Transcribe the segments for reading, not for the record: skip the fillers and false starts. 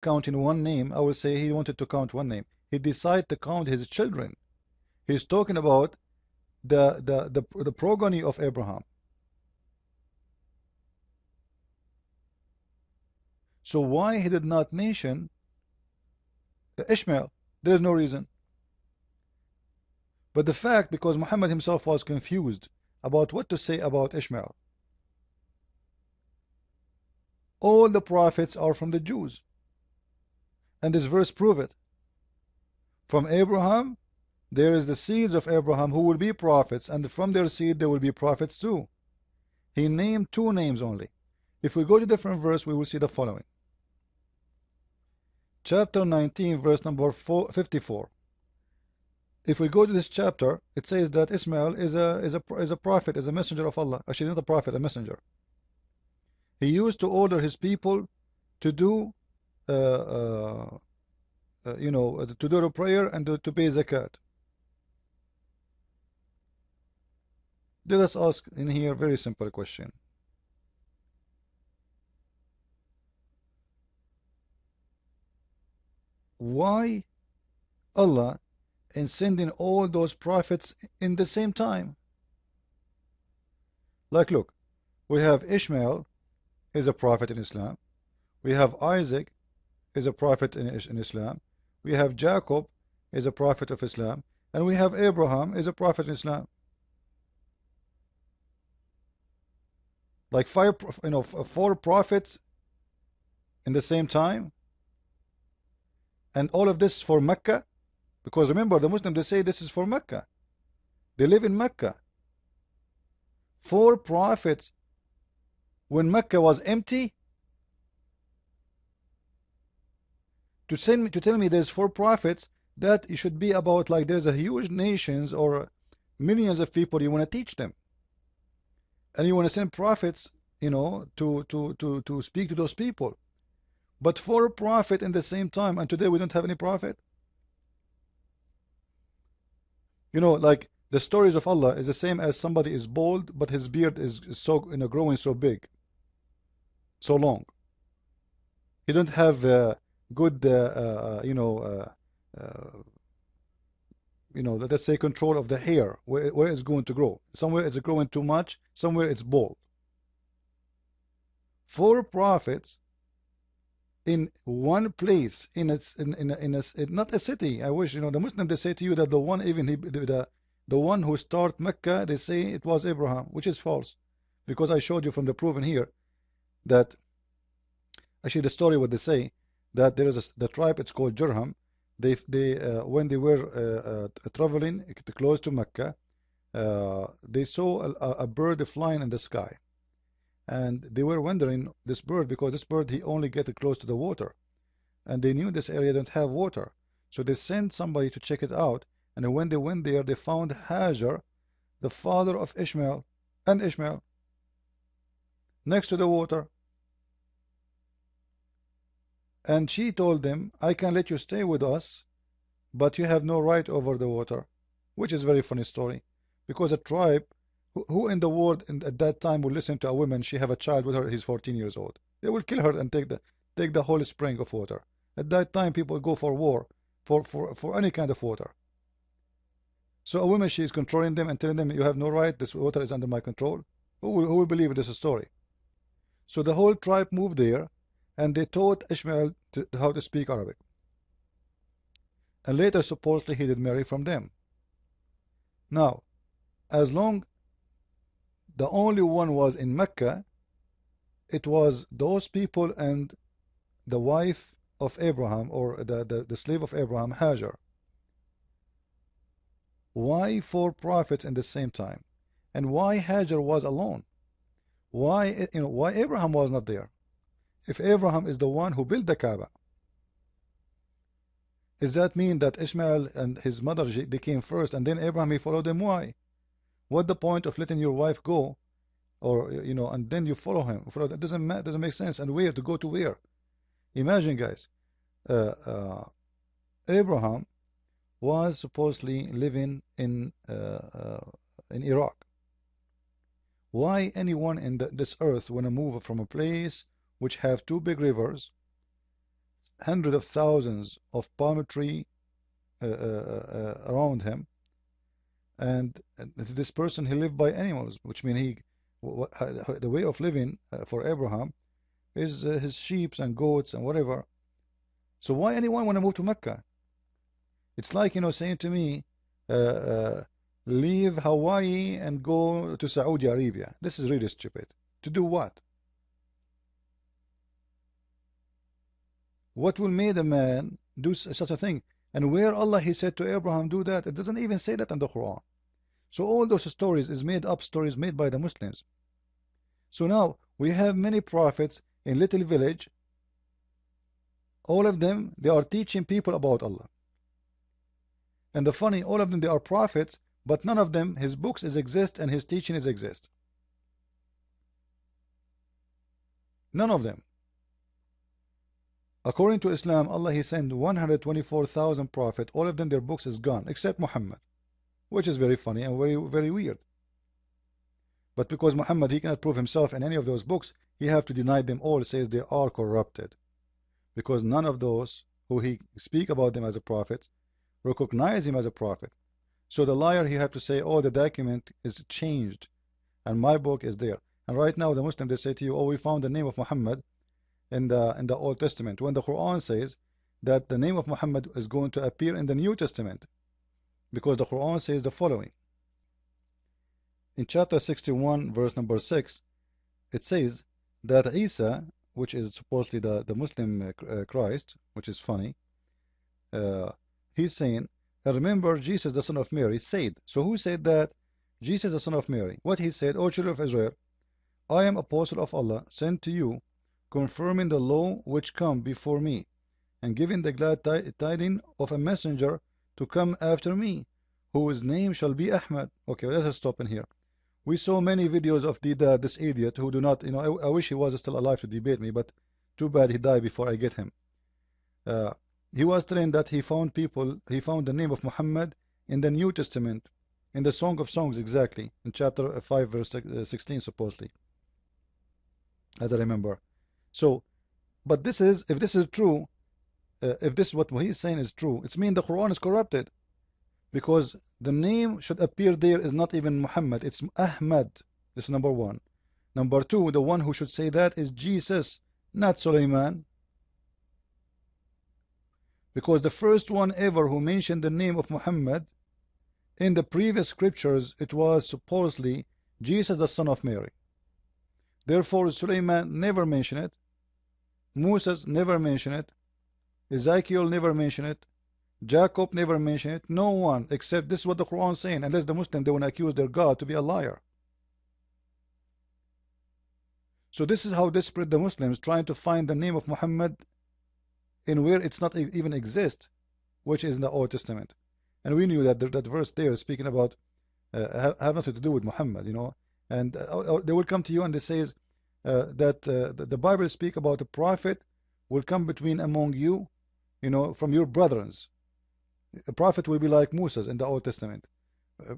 counting one name, I will say he wanted to count one name. He decided to count his children. He's talking about the progeny of Abraham. So why he did not mention Ishmael? There is no reason. But the fact, because Muhammad himself was confused about what to say about Ishmael. All the prophets are from the Jews. And this verse proves it. From Abraham, there is the seeds of Abraham who will be prophets, and from their seed there will be prophets too. He named two names only. If we go to different verse, we will see the following. Chapter 19, verse number 54. If we go to this chapter, it says that Ismail is a prophet, is a messenger of Allah. Actually, not a prophet, a messenger. He used to order his people to do, to do the prayer and to pay zakat. Let us ask in here a very simple question. Why Allah in sending all those prophets in the same time? Like, look, we have Ishmael is a prophet in Islam. We have Isaac is a prophet in Islam. We have Jacob is a prophet of Islam. And we have Abraham is a prophet in Islam. Like four prophets in the same time. And all of this for Mecca. Because remember, the Muslims, they say this is for Mecca. They live in Mecca. Four prophets when Mecca was empty. To tell me there's four prophets, that it should be about like there's a huge nations or millions of people you want to teach them. And you want to send prophets, to speak to those people. But four prophets in the same time, and today we don't have any prophet. Like the stories of Allah is the same as somebody is bald, but his beard is so growing so big, so long. He don't have good, let's say control of the hair, where it's going to grow. Somewhere it's growing too much, somewhere it's bald. Four prophets in one place, not a city. I wish, the Muslim, they say to you that the one, even the one who started Mecca, they say it was Abraham, which is false, because I showed you from the proven here that actually the story what they say that there is the tribe, it's called Jurham. They when they were traveling close to Mecca, they saw a bird flying in the sky. And they were wondering this bird, because this bird, he only get close to the water. And they knew this area don't have water. So they sent somebody to check it out. And when they went there, they found Hajar, the father of Ishmael, and Ishmael, next to the water. And she told them, I can let you stay with us, but you have no right over the water. Which is a very funny story. Because a tribe, who in the world at that time will listen to a woman, she have a child with her, he's 14 years old. They will kill her and take the whole spring of water. At that time, people go for war, for any kind of water. So a woman, she is controlling them and telling them, you have no right, this water is under my control. Who will believe in this story? So the whole tribe moved there, and they taught Ishmael how to speak Arabic. And later, supposedly, he did marry from them. Now, as long the only one was in Mecca, it was those people and the wife of Abraham, or the slave of Abraham, Hajar. Why four prophets in the same time? And why Hajar was alone? Why Abraham was not there? If Abraham is the one who built the Kaaba, does that mean that Ishmael and his mother, they came first and then Abraham, he followed them? Why? What the point of letting your wife go, or and then you follow him? That doesn't make sense. And where to go to where? Imagine, guys, Abraham was supposedly living in Iraq. Why anyone in this earth want to move from a place which have two big rivers, hundreds of thousands of palm tree around him, and this person he lived by animals, which means the way of living for Abraham is his sheep and goats and whatever. So why anyone want to move to Mecca? It's like, saying to me, uh, uh, leave Hawaii and go to Saudi Arabia. This is really stupid. To do what? What will make a man do such a thing? And where Allah He said to Abraham do that? It doesn't even say that in the Quran. So all those stories is made up stories made by the Muslims. So now we have many prophets in little village. All of them, they are teaching people about Allah. And the funny, all of them, they are prophets, but none of them, his books is exist and his teaching is exist. None of them. According to Islam, Allah He sent 124,000 prophets. All of them, their books is gone, except Muhammad, which is very funny and very, very weird. But because Muhammad, he cannot prove himself in any of those books, he have to deny them all, says they are corrupted. Because none of those who he speak about them as a prophet recognize him as a prophet. So the liar, he have to say, oh, the document is changed and my book is there. And right now the Muslim, they say to you, oh, we found the name of Muhammad in the Old Testament, when the Quran says that the name of Muhammad is going to appear in the New Testament, because the Quran says the following. In chapter 61, verse number 6, it says that Isa, which is supposedly the Muslim Christ, which is funny, he's saying, remember Jesus, the son of Mary, said. So who said that? Jesus, the son of Mary. What he said, O children of Israel, I am apostle of Allah, sent to you, confirming the law which come before me, and giving the glad tidings of a messenger to come after me, whose name shall be Ahmad. Okay, let us stop in here. We saw many videos of this idiot who do not, I wish he was still alive to debate me, but too bad he died before I get him. He was telling that he found the name of Muhammad in the New Testament, in the Song of Songs exactly, in chapter 5, verse 16 supposedly, as I remember. So, but if this is true, if this what he's saying is true, it's mean the Quran is corrupted, because the name should appear there is not even Muhammad, it's Ahmad. This is number one. Number two, the one who should say that is Jesus, not Sulaiman. Because the first one ever who mentioned the name of Muhammad in the previous scriptures, it was supposedly Jesus, the son of Mary. Therefore, Sulaiman never mentioned it. Moses never mentioned it. Ezekiel never mentioned it. Jacob never mentioned it. No one, except this is what the Quran is saying. Unless the Muslim, they want to accuse their God to be a liar. So this is how desperate the Muslims trying to find the name of Muhammad in where it's not even exist, which is in the Old Testament. And we knew that that verse there is speaking about have nothing to do with Muhammad, and they will come to you and they says that the Bible speak about a prophet will come between among you, from your brethren. A prophet will be like Moses in the Old Testament.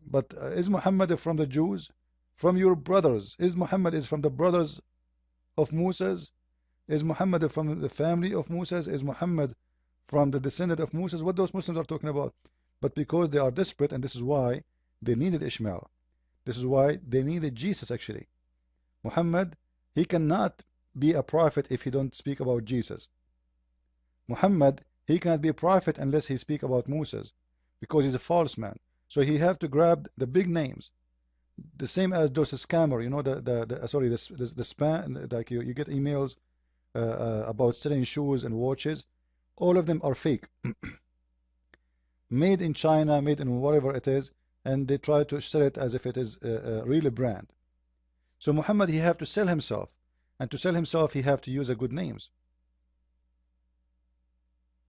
But is Muhammad from the Jews? From your brothers. Is Muhammad is from the brothers of Moses? Is Muhammad from the family of Moses? Is Muhammad from the descendant of Moses? What those Muslims are talking about. But because they are desperate, and this is why they needed Ishmael. This is why they needed Jesus actually. Muhammad, he cannot be a prophet if he don't speak about Jesus. Muhammad, he cannot be a prophet unless he speak about Moses, because he's a false man. So he have to grab the big names, the same as those scammer, the spam, like you get emails about selling shoes and watches. All of them are fake, made in China, made in whatever it is, and they try to sell it as if it is a real brand. So Muhammad, he have to sell himself, and to sell himself he have to use a good names.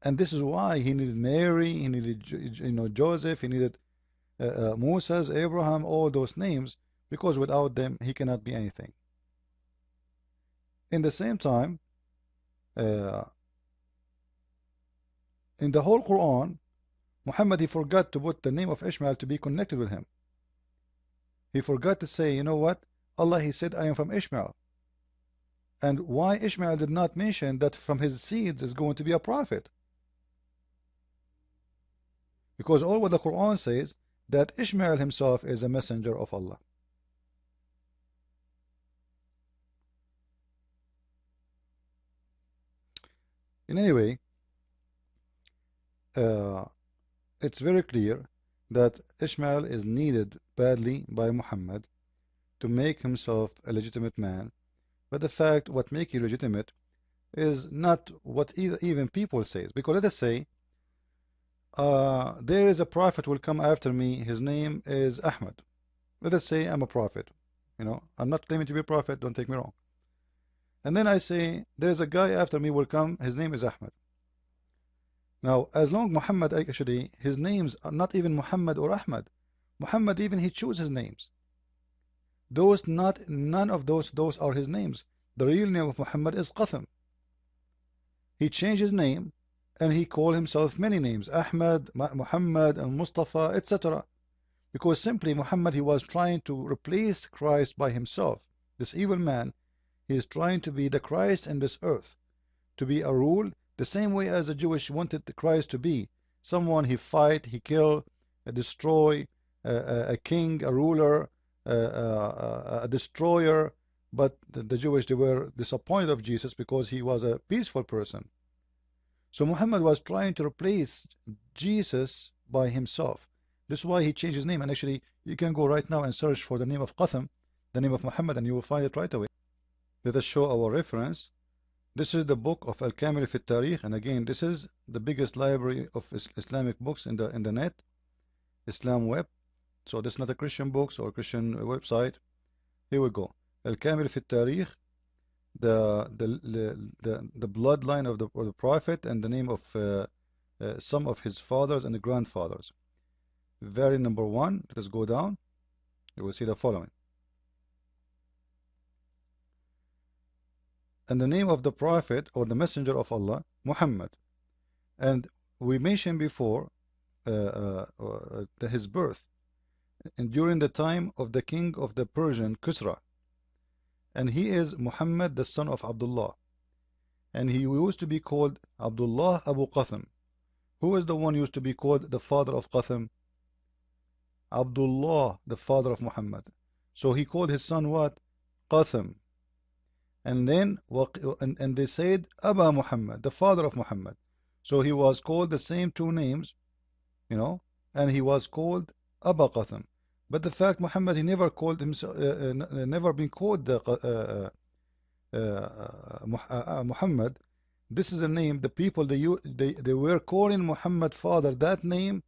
And this is why he needed Mary, he needed Joseph, he needed Moses, Abraham, all those names, because without them he cannot be anything. In the same time, in the whole Quran, Muhammad, he forgot to put the name of Ishmael to be connected with him. He forgot to say, you know what? Allah, he said, I am from Ishmael. And why Ishmael did not mention that from his seeds is going to be a prophet? Because all what the Quran says that Ishmael himself is a messenger of Allah. In any way, uh, it's very clear that Ishmael is needed badly by Muhammad to make himself a legitimate man. But the fact what make you legitimate is not what even people say. Because let us say there is a prophet will come after me. His name is Ahmed. Let us say I'm a prophet. I'm not claiming to be a prophet. Don't take me wrong. And then I say there's a guy after me will come. His name is Ahmed. Now, as long Muhammad actually his names are not even Muhammad or Ahmed. Muhammad even he chooses names. Those not none of those are his names. The real name of Muhammad is Qasim. He changed his name and he called himself many names, Ahmed, Muhammad, and Mustafa, etc. Because simply Muhammad he was trying to replace Christ by himself. This evil man, he is trying to be the Christ in this earth, to be a rule the same way as the Jewish wanted the Christ to be. Someone he fight, he kill, destroy, a king, a ruler, a destroyer. But the Jewish, they were disappointed of Jesus because he was a peaceful person. So Muhammad was trying to replace Jesus by himself. This is why he changed his name. And actually, you can go right now and search for the name of Qasim, the name of Muhammad, and you will find it right away. Let us show our reference. This is the book of Al-Kamil fi Tarikh, and again, this is the biggest library of Islamic books in the net, Islam web. So this is not a Christian books or Christian website. Here we go. Al-Kamil fi Tarikh, the bloodline of the prophet and the name of some of his fathers and grandfathers. Very number 1. Let us go down. You will see the following. And the name of the prophet or the messenger of Allah, Muhammad. And we mentioned before his birth and during the time of the king of the Persian Kisra. And he is Muhammad, the son of Abdullah. And he used to be called Abdullah Abu Qasim. Who is the one used to be called the father of Qasim? Abdullah, the father of Muhammad. So he called his son what? Qasim. And then and they said Aba Muhammad, the father of Muhammad. So he was called the same two names, and he was called Aba Qasim. But the fact Muhammad he never called himself, never been called Muhammad. This is a name the people they were calling Muhammad father that name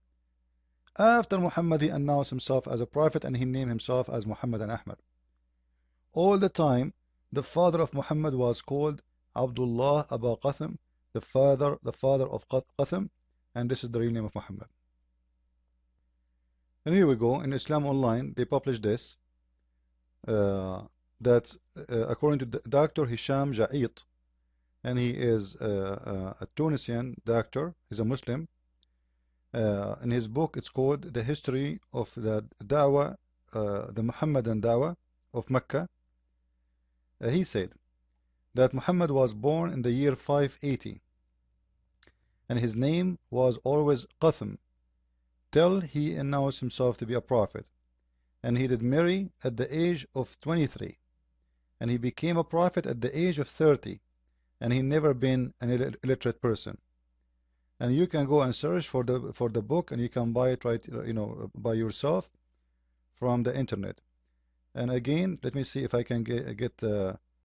after Muhammad he announced himself as a prophet and he named himself as Muhammad and Ahmad. All the time the father of Muhammad was called Abdullah Aba Qasim, the father of Qasim, and this is the real name of Muhammad. And here we go, in Islam Online they published this that according to Dr. Hisham Ja'it, and he is a Tunisian doctor, he's a Muslim. In his book it's called The History of the Dawah, the Muhammadan Dawah of Mecca. He said that Muhammad was born in the year 580 and his name was always Qasim till he announced himself to be a prophet, and he did marry at the age of 23 and he became a prophet at the age of 30, and he never been an illiterate person. And you can go and search for the book and you can buy it right by yourself from the internet. And again, let me see if I can get